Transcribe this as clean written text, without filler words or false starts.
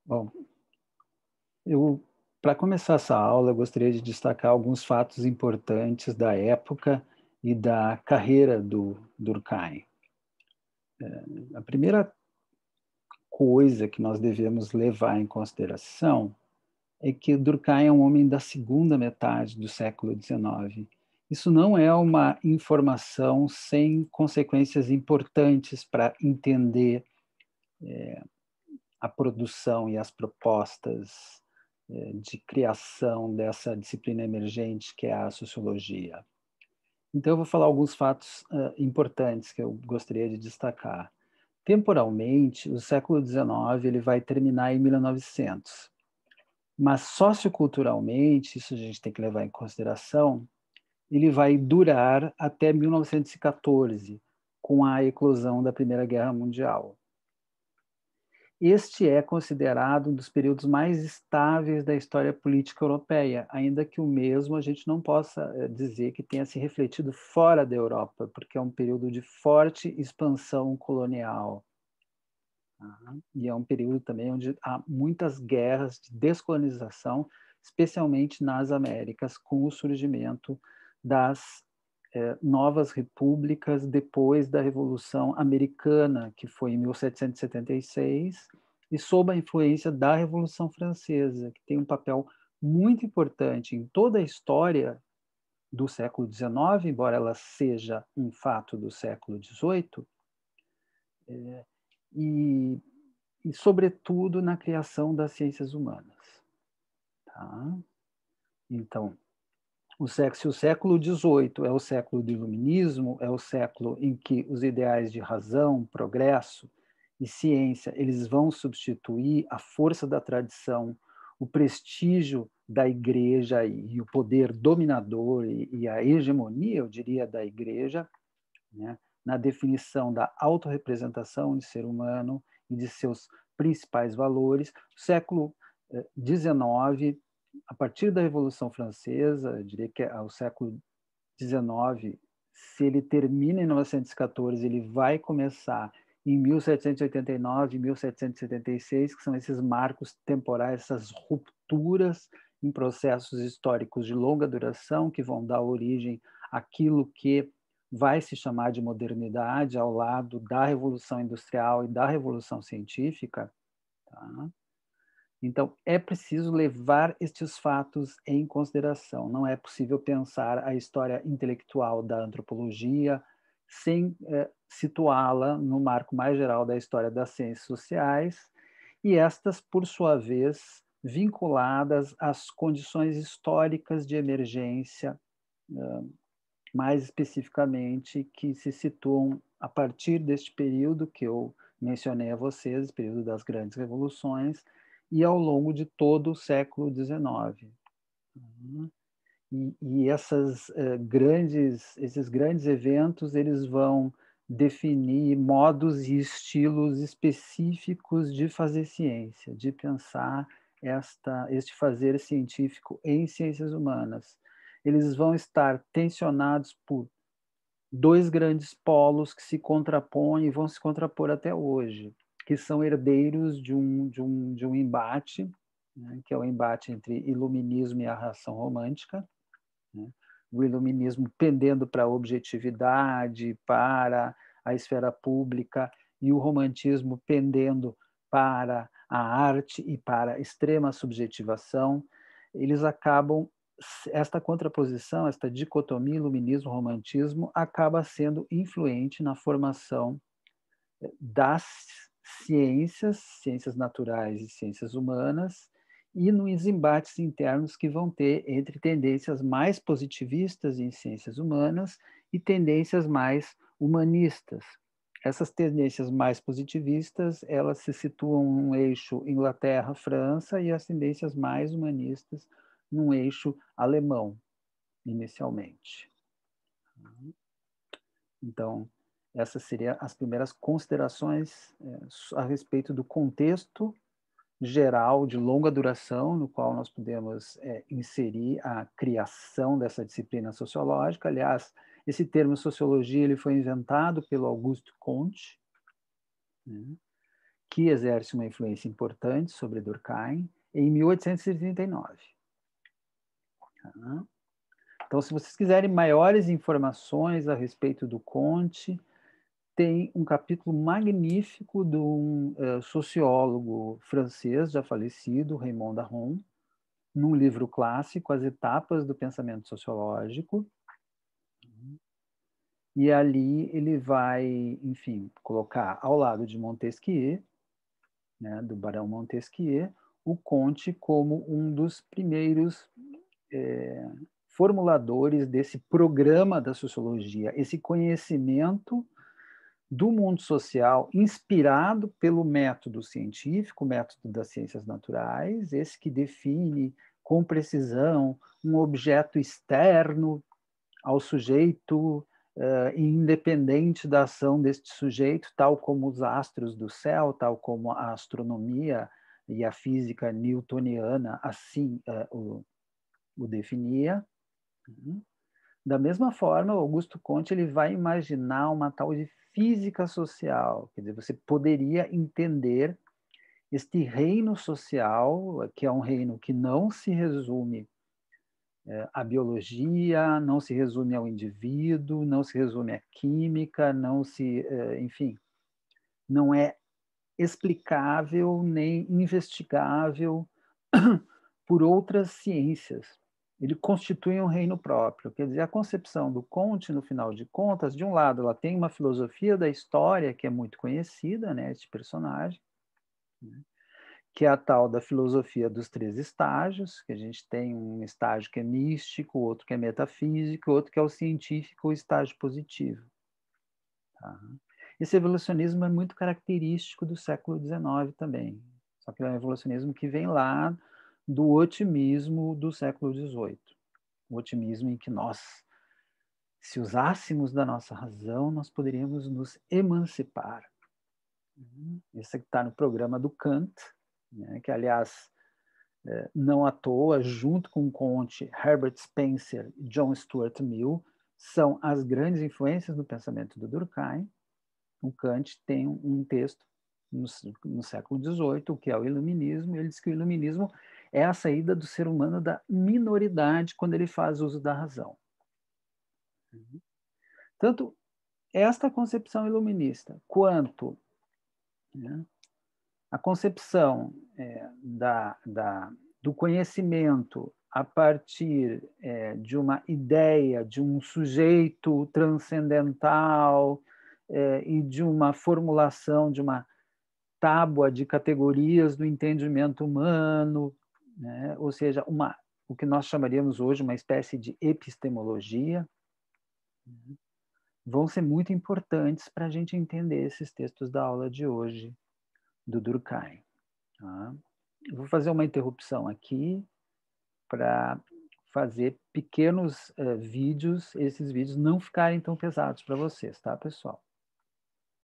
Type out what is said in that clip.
Bom, para começar essa aula, eu gostaria de destacar alguns fatos importantes da época e da carreira do Durkheim. A primeira coisa que nós devemos levar em consideração é que Durkheim é um homem da segunda metade do século XIX. Isso não é uma informação sem consequências importantes para entender a produção e as propostas de criação dessa disciplina emergente que é a sociologia. Então, eu vou falar alguns fatos importantes que eu gostaria de destacar. Temporalmente, o século XIX ele vai terminar em 1900, mas socioculturalmente, isso a gente tem que levar em consideração, ele vai durar até 1914, com a eclosão da Primeira Guerra Mundial. Este é considerado um dos períodos mais estáveis da história política europeia, ainda que o mesmo a gente não possa dizer que tenha se refletido fora da Europa, porque é um período de forte expansão colonial. E é um período também onde há muitas guerras de descolonização, especialmente nas Américas, com o surgimento das novas repúblicas depois da Revolução Americana, que foi em 1776, e sob a influência da Revolução Francesa, que tem um papel muito importante em toda a história do século XIX, embora ela seja um fato do século XVIII, e, e sobretudo na criação das ciências humanas. Tá? Então, se o século XVIII é o século do iluminismo, é o século em que os ideais de razão, progresso e ciência eles vão substituir a força da tradição, o prestígio da igreja e o poder dominador e a hegemonia, eu diria, da igreja, né, na definição da autorrepresentação de ser humano e de seus principais valores. O século XIX, a partir da Revolução Francesa, eu diria que é o século XIX, se ele termina em 1914, ele vai começar em 1789, 1776, que são esses marcos temporais, essas rupturas em processos históricos de longa duração que vão dar origem àquilo que vai se chamar de modernidade ao lado da Revolução Industrial e da Revolução Científica. Tá? Então, é preciso levar estes fatos em consideração. Não é possível pensar a história intelectual da antropologia sem situá-la no marco mais geral da história das ciências sociais, e estas, por sua vez, vinculadas às condições históricas de emergência, mais especificamente, que se situam a partir deste período que eu mencionei a vocês, período das grandes revoluções, e ao longo de todo o século XIX. E esses grandes eventos eles vão definir modos e estilos específicos de fazer ciência, de pensar este fazer científico em ciências humanas. Eles vão estar tensionados por dois grandes polos que se contrapõem e vão se contrapor até hoje, que são herdeiros de um embate, né, que é o embate entre iluminismo e a ração romântica, né? O iluminismo pendendo para a objetividade, para a esfera pública, e o romantismo pendendo para a arte e para a extrema subjetivação. Eles acabam, esta contraposição, esta dicotomia iluminismo-romantismo acaba sendo influente na formação das ciências, ciências naturais e ciências humanas, e nos embates internos que vão ter entre tendências mais positivistas em ciências humanas e tendências mais humanistas. Essas tendências mais positivistas, elas se situam num eixo Inglaterra-França, e as tendências mais humanistas num eixo alemão, inicialmente. Então, essas seriam as primeiras considerações a respeito do contexto geral de longa duração no qual nós podemos inserir a criação dessa disciplina sociológica. Aliás, esse termo sociologia ele foi inventado pelo Auguste Comte, né? que exerce uma influência importante sobre Durkheim, em 1839. Tá? Então, se vocês quiserem maiores informações a respeito do Comte, tem um capítulo magnífico de um sociólogo francês já falecido, Raymond Aron, num livro clássico, As Etapas do Pensamento Sociológico. E ali ele vai, enfim, colocar ao lado de Montesquieu, né, do Barão Montesquieu, o Comte como um dos primeiros formuladores desse programa da sociologia, esse conhecimento do mundo social inspirado pelo método científico, o método das ciências naturais, esse que define com precisão um objeto externo ao sujeito, independente da ação deste sujeito, tal como os astros do céu, tal como a astronomia e a física newtoniana assim o definia. Da mesma forma, Augusto Comte ele vai imaginar uma tal de física social, quer dizer, você poderia entender este reino social, que é um reino que não se resume à biologia, não se resume ao indivíduo, não se resume à química, não se, enfim, não é explicável nem investigável por outras ciências. Ele constitui um reino próprio. Quer dizer, a concepção do Comte, no final de contas, de um lado, ela tem uma filosofia da história que é muito conhecida, né, este personagem, né, que é a tal da filosofia dos 3 estágios, que a gente tem um estágio que é místico, outro que é metafísico, outro que é o científico, o estágio positivo. Tá? Esse evolucionismo é muito característico do século XIX também, só que é um evolucionismo que vem lá do otimismo do século XVIII. O otimismo em que nós, se usássemos da nossa razão, nós poderíamos nos emancipar. Isso está no programa do Kant, né, que, aliás, não à toa, junto com Comte, Herbert Spencer e John Stuart Mill, são as grandes influências no pensamento do Durkheim. O Kant tem um texto no século XVIII, o que é o iluminismo, e ele diz que o iluminismo é a saída do ser humano da minoridade quando ele faz uso da razão. Tanto esta concepção iluminista quanto, né, a concepção do conhecimento a partir de uma ideia, de um sujeito transcendental e de uma formulação, de uma tábua de categorias do entendimento humano, né? Ou seja, o que nós chamaríamos hoje uma espécie de epistemologia, vão ser muito importantes para a gente entender esses textos da aula de hoje, do Durkheim. Tá? Eu vou fazer uma interrupção aqui para fazer pequenos vídeos, esses vídeos não ficarem tão pesados para vocês, tá, pessoal?